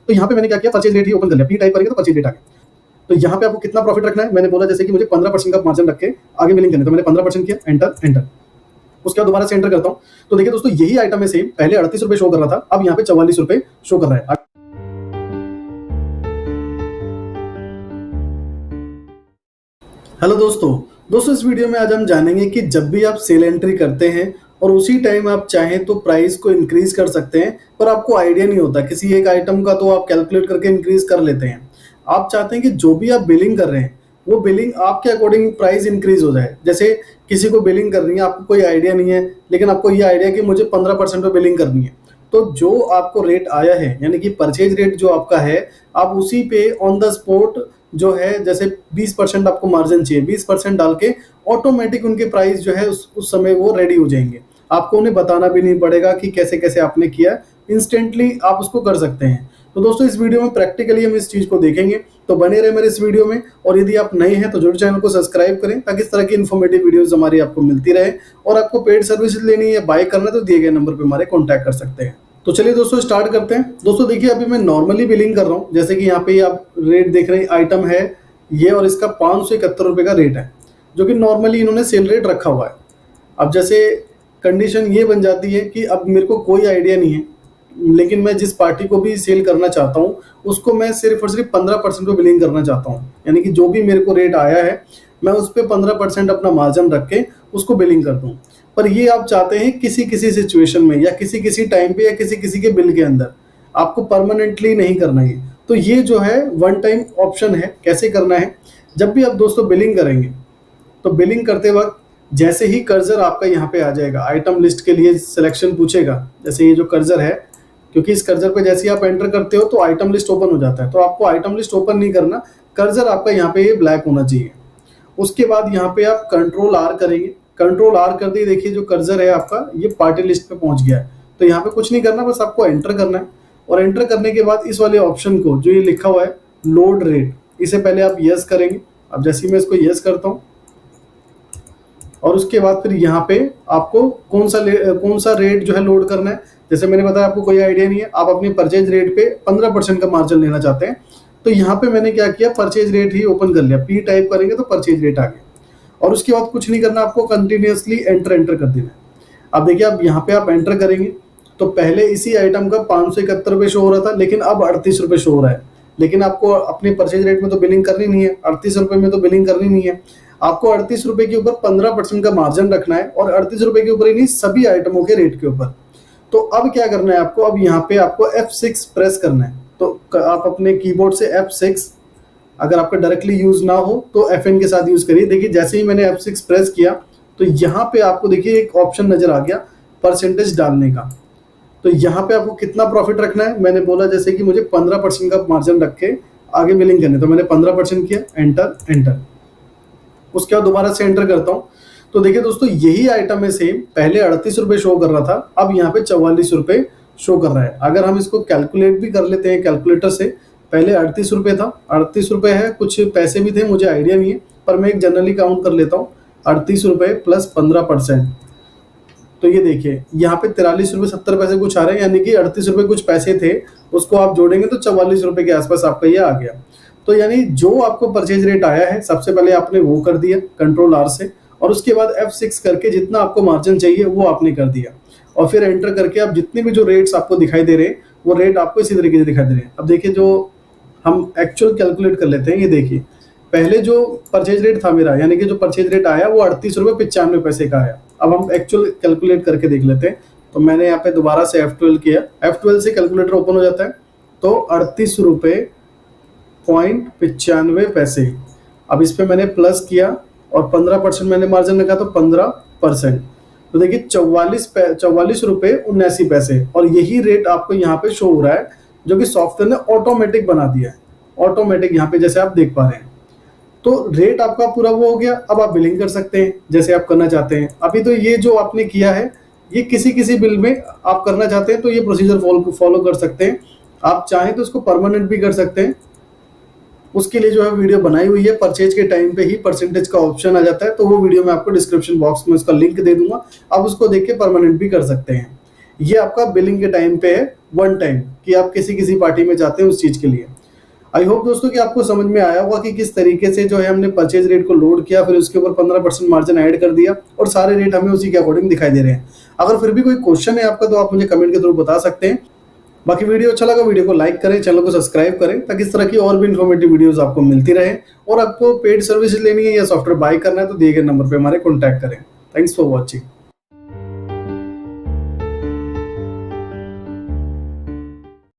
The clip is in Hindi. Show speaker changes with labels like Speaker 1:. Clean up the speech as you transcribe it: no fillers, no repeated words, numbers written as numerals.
Speaker 1: तो यहाँ पे मैंने क्या किया, परचेज रेट ही ओपन कर लिया, पी टाइप करेंगे तो परचेज रेट आ गया। तो यहाँ पे आपको कितना प्रॉफिट रखना है, मैंने बोला जैसे कि मुझे 15% का मार्जिन रख के आगे बिलिंग करनी है, तो मैंने 15% किया, एंटर एंटर। उसके बाद दोबारा से एंटर करता हूँ, तो देखिए दोस्तों यही आइटम है सेम, पहले 38 रुपए शो कर रहा था, अब यहाँ पे 44 रुपए शो कर रहा है। हेलो दोस्तों इस वीडियो में आज हम जानेंगे कि जब भी आप सेल एंट्री करते हैं और उसी टाइम आप चाहें तो प्राइस को इंक्रीज कर सकते हैं, पर आपको आइडिया नहीं होता किसी एक आइटम का, तो आप कैलकुलेट करके इंक्रीज कर लेते हैं। आप चाहते हैं कि जो भी आप बिलिंग कर रहे हैं वो बिलिंग आपके अकॉर्डिंग प्राइस इंक्रीज हो जाए। जैसे किसी को बिलिंग करनी है, आपको कोई आइडिया नहीं है, लेकिन आपको ये आइडिया कि मुझे 15% पे बिलिंग करनी है, तो जो आपको रेट आया है यानी कि परचेज रेट जो आपका है, आप उसी पे ऑन द स्पॉट जो है, जैसे 20% आपको मार्जिन चाहिए, 20% डाल के ऑटोमेटिक उनके प्राइस जो है उस समय वो रेडी हो जाएंगे। आपको उन्हें बताना भी नहीं पड़ेगा कि कैसे कैसे आपने किया, इंस्टेंटली आप उसको कर सकते हैं। तो दोस्तों इस वीडियो में प्रैक्टिकली हम इस चीज़ को देखेंगे, तो बने रहे मेरे इस वीडियो में। और यदि आप नए हैं तो जरूर चैनल को सब्सक्राइब करें, ताकि इस तरह की इन्फॉर्मेटिव वीडियोस हमारी आपको मिलती रहे। और आपको पेड सर्विस लेनी है, बाय करना है, तो दिए गए नंबर पर हमारे कॉन्टैक्ट कर सकते हैं। तो चलिए दोस्तों स्टार्ट करते हैं। दोस्तों देखिए अभी मैं नॉर्मली बिलिंग कर रहा हूँ, जैसे कि यहाँ पे आप रेट देख रहे हैं, आइटम है ये और इसका 571 रुपये का रेट है, जो कि नॉर्मली इन्होंने सेल रेट रखा हुआ है। अब जैसे कंडीशन ये बन जाती है कि अब मेरे को कोई आइडिया नहीं है, लेकिन मैं जिस पार्टी को भी सेल करना चाहता हूँ उसको मैं सिर्फ और सिर्फ 15% पे बिलिंग करना चाहता हूँ। यानी कि जो भी मेरे को रेट आया है मैं उस पर 15% अपना मार्जिन रख के उसको बिलिंग कर दूँ। पर ये आप चाहते हैं किसी किसी सिचुएशन में या किसी किसी टाइम पे या किसी किसी के बिल के अंदर, आपको परमानेंटली नहीं करना है। तो ये जो है वन टाइम ऑप्शन है। कैसे करना है, जब भी आप दोस्तों बिलिंग करेंगे तो बिलिंग करते वक्त जैसे ही कर्सर आपका यहाँ पे आ जाएगा, आइटम लिस्ट के लिए सिलेक्शन पूछेगा, जैसे ये जो कर्सर है, क्योंकि इस कर्सर पे जैसे ही आप एंटर करते हो तो आइटम लिस्ट ओपन हो जाता है, तो आपको आइटम लिस्ट ओपन नहीं करना, कर्सर आपका यहाँ पे ये ब्लैक होना चाहिए। उसके बाद यहाँ पे आप कंट्रोल आर करेंगे, कंट्रोल आर कर दिए, देखिए जो कर्सर है आपका ये पार्टी लिस्ट पे पहुंच गया है। तो यहाँ पे कुछ नहीं करना, बस आपको एंटर करना है। और एंटर करने के बाद इस वाले ऑप्शन को जो ये लिखा हुआ है लोड रेट, इसे पहले आप यस करेंगे। अब जैसे ही मैं इसको यस करता हूँ और उसके बाद फिर यहाँ पे आपको कौन सा रेट जो है लोड करना है। जैसे मैंने बताया आपको कोई आइडिया नहीं है, आप अपनी परचेज रेट पे 15% का मार्जिन लेना चाहते हैं, तो यहाँ पे मैंने क्या किया, परचेज रेट ही ओपन कर लिया, पी टाइप करेंगे तो परचेज रेट आ गया। और उसके बाद कुछ नहीं करना, आपको कंटिन्यूअसली एंटर कर देना है। अब देखिए अब यहाँ पे आप एंटर करेंगे तो पहले इसी आइटम का 571 रुपये शो हो रहा था, लेकिन अब 38 रुपये शो हो रहा है। लेकिन आपको अपने परचेज रेट में तो बिलिंग करनी नहीं है, 38 रुपये में तो बिलिंग करनी नहीं है। आपको 38 रुपये के ऊपर 15% का मार्जिन रखना है, और 38 रुपये के ऊपर ही नहीं, सभी आइटमों के रेट के ऊपर। तो अब क्या करना है आपको, अब यहाँ पे आपको F6 प्रेस करना है। तो आप अपने कीबोर्ड से F6, अगर आपका डायरेक्टली यूज ना हो तो FN के साथ यूज करिए। देखिए जैसे ही मैंने F6 प्रेस किया तो यहाँ पे आपको देखिए एक ऑप्शन नजर आ गया परसेंटेज डालने का। तो यहाँ पे आपको कितना प्रॉफिट रखना है, मैंने बोला जैसे कि मुझे 15% का मार्जिन रख के आगे बिलिंग करनी है, तो मैंने 15% किया, एंटर एंटर। उसके बाद दोबारा से एंटर करता हूँ, तो देखिए दोस्तों यही आइटम है सेम, पहले 38 रुपये शो कर रहा था, अब यहाँ पे 44 रुपये शो कर रहा है। अगर हम इसको कैलकुलेट भी कर लेते हैं कैलकुलेटर से, पहले 38 रुपये था, 38 रुपये है, कुछ पैसे भी थे, मुझे आइडिया नहीं है, पर मैं एक जनरली काउंट कर लेता हूँ, 38 रुपये प्लस 15%। तो ये देखिए यहाँ पे 43 रुपये 70 पैसे कुछ आ रहे हैं, यानी कि 38 रुपये कुछ पैसे थे, उसको आप जोड़ेंगे तो 44 रुपये के आसपास आपका ये आ गया। तो यानी जो आपको परचेज रेट आया है सबसे पहले आपने वो कर दिया कंट्रोल आर से, और उसके बाद F6 करके जितना आपको मार्जिन चाहिए वो आपने कर दिया, और फिर एंटर करके आप जितने भी जो रेट्स आपको दिखाई दे रहे हैं वो रेट आपको इसी तरीके से दिखाई दे रहे हैं। अब देखिए जो हम एक्चुअल कैलकुलेट कर लेते हैं, ये देखिए पहले जो परचेज रेट था मेरा, यानी कि जो परचेज रेट आया वो 38 रुपये 95 पैसे का आया। अब हम एक्चुअल कैलकुलेट करके देख लेते हैं। तो मैंने यहाँ पे दोबारा से F12 किया, F12 से कैलकुलेटर ओपन हो जाता है, तो 38 रुपये 95 पैसे। अब इस पर मैंने प्लस किया और 15% मैंने मार्जिन रखा, तो 15%, तो देखिए 44 रुपये 79 पैसे। और यही रेट आपको यहाँ पे शो हो रहा है, जो कि सॉफ्टवेयर ने ऑटोमेटिक बना दिया है, ऑटोमेटिक यहाँ पे जैसे आप देख पा रहे हैं। तो रेट आपका पूरा वो हो गया, अब आप बिलिंग कर सकते हैं जैसे आप करना चाहते हैं। अभी तो ये जो आपने किया है ये किसी किसी बिल में आप करना चाहते हैं तो ये प्रोसीजर फॉलो कर सकते हैं। आप चाहें तो इसको परमानेंट भी कर सकते हैं, उसके लिए जो है वीडियो बनाई हुई है, परचेज के टाइम पे ही परसेंटेज का ऑप्शन आ जाता है, तो वो वीडियो मैं आपको डिस्क्रिप्शन बॉक्स में उसका लिंक दे दूंगा, आप उसको देख के परमानेंट भी कर सकते हैं। ये आपका बिलिंग के टाइम पे है, वन टाइम, कि आप किसी पार्टी में जाते हैं उस चीज के लिए। आई होप दोस्तों कि आपको समझ में आया होगा कि किस तरीके से जो है हमने परचेज रेट को लोड किया, फिर उसके ऊपर 15% मार्जिन ऐड कर दिया और सारे रेट हमें उसी के अकॉर्डिंग दिखाई दे रहे हैं। अगर फिर भी कोई क्वेश्चन है आपका तो आप मुझे कमेंट के थ्रू बता सकते हैं। बाकी वीडियो अच्छा लगा, वीडियो को लाइक करें, चैनल को सब्सक्राइब करें, ताकि इस तरह की और भी इन्फॉर्मेटिव वीडियोस आपको मिलती रहे। और आपको पेड सर्विस लेनी है या सॉफ्टवेयर बाय करना है तो दिए गए नंबर पे हमारे कॉन्टैक्ट करें। Thanks for watching.